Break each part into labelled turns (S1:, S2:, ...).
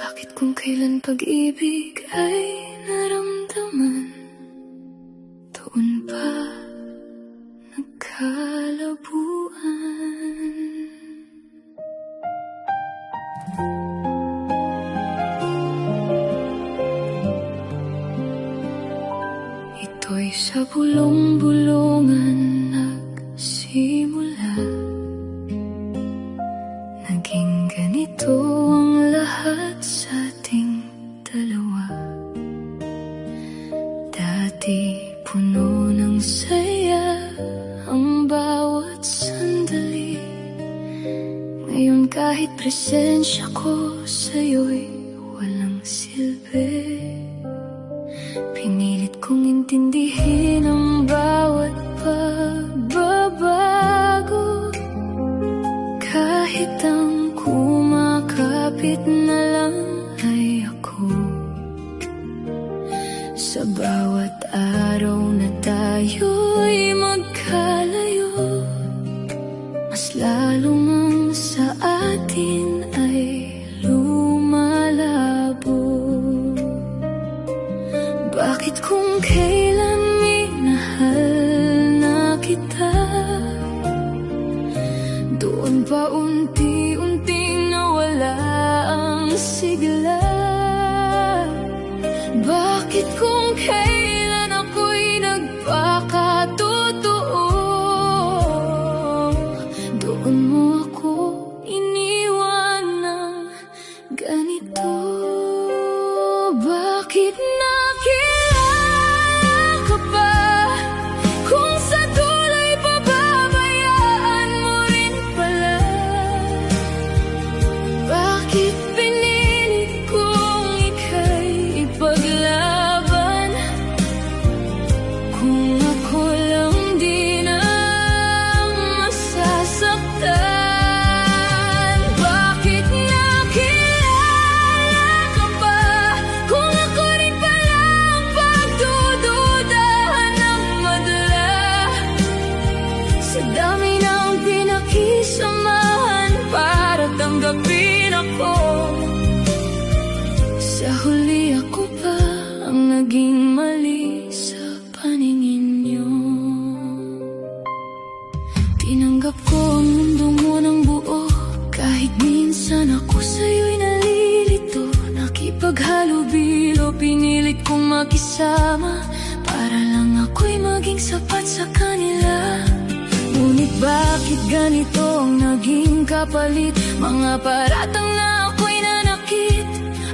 S1: Bakit kung kailan pag-ibig ay naramdaman, doon pa nagkalabuan? Ito'y sa bulong-bulungan nagsimula, naging ganito ang lahat sa ating dalawa. Dati puno ng saya ang bawat sandali, ngayon kahit presensya ko sa'yo'y walang silbi. Pinilit kong intindihin ang bawat pagbabago, kahit ang kumakapit na lang ay ako. Sa bawat araw na tayo'y magkalayo, mas lalong ang sa atin ay lumalabo. Bakit kung kailan minahal na kita, doon pa unti-unting nawala ang sigla? Bakit kung kailan ako'y nagpakatotoo, doon mo ako iniwan ng ganito? Bakit nakilala ka pa kung sa dulo'y pababayaan mo rin pala? Bakit pinilit kong ika'y ipaglaban, kung ako lang din ang masasaktan? Bakit nakilala ka pa kung ako rin pala ang pagdududahan ng madala? Sa dami ng pinakisamahan para tanggapin ako, sa huli ako pa ang naging mali sa paningin niyo. Tinanggap ko ang mundo mo ng buo, kahit minsan ako sa'yo'y nalilito. Nakipaghalubilo, pinilit kong makisama para lang ako'y maging sapat sa kanila. Ngunit bakit ganito ang naging kapalit? Mga paratang na ako'y nanakit,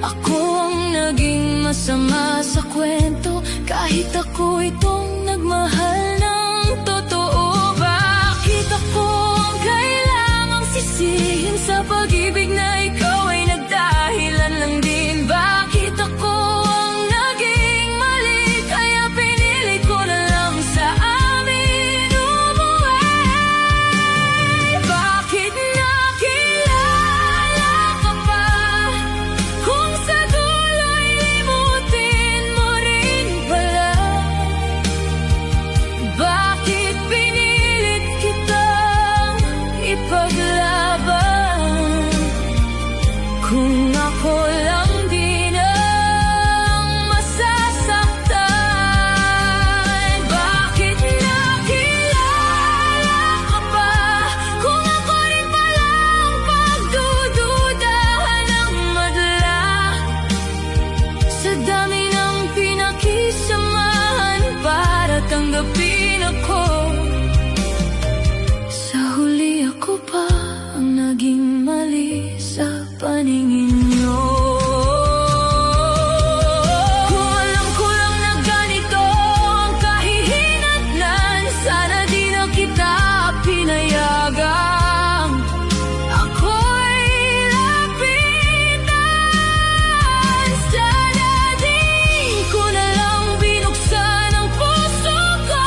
S1: ako ang naging masama sa kwento, kahit ako itong nagmahal ng totoo. Bakit ako ang kailangang sisihin sa pag-ibig na ikaw ay nagdahilan lang din? Bakit ako ang naging mali, kaya pinili ko na lang sa amin umuwi? Bakit nakilala ka pa kung sa dulo'y limutin mo rin pala? Bakit pinilit kitang ipaglaban, kung ako lang din ang masasaktan? Bakit nakilala ka pa kung ako rin pala ang pagdududahan ng madla? Sa dami ng pinakisamahan para tanggapin ako, sa huli ako pa ang naging mali sa paningin niyo. Kung alam ko lang na ganito ang kahihinatnan, sana di na kita pinayagan. Ako'y lapitan, sana di ko na lang binuksan ang puso ko,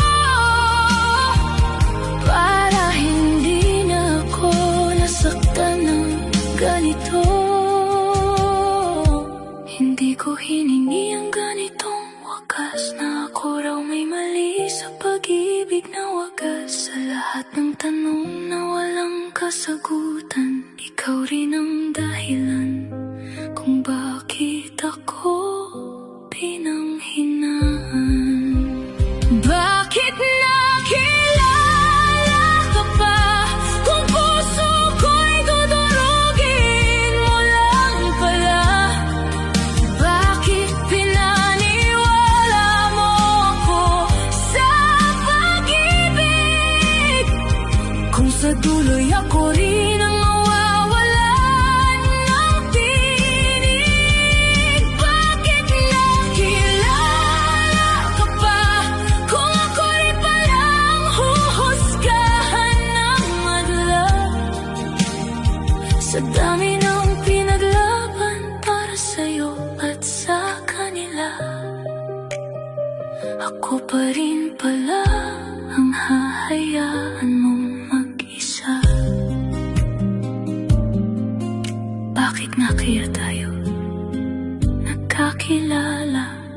S1: para hindi na ako nasaktan ng ganito. Hindi ko hiningi ang ganitong wakas, na ako raw may mali sa pag-ibig na wagas. Sa lahat ng tanong na walang kasagutan, ikaw rin ang dahilan kung bakit Sa dami ng pinaglaban para sa'yo at sa kanila, ako pa rin pala ang hahayaan mong mag-isa. Bakit nga kaya tayo nagkakilala?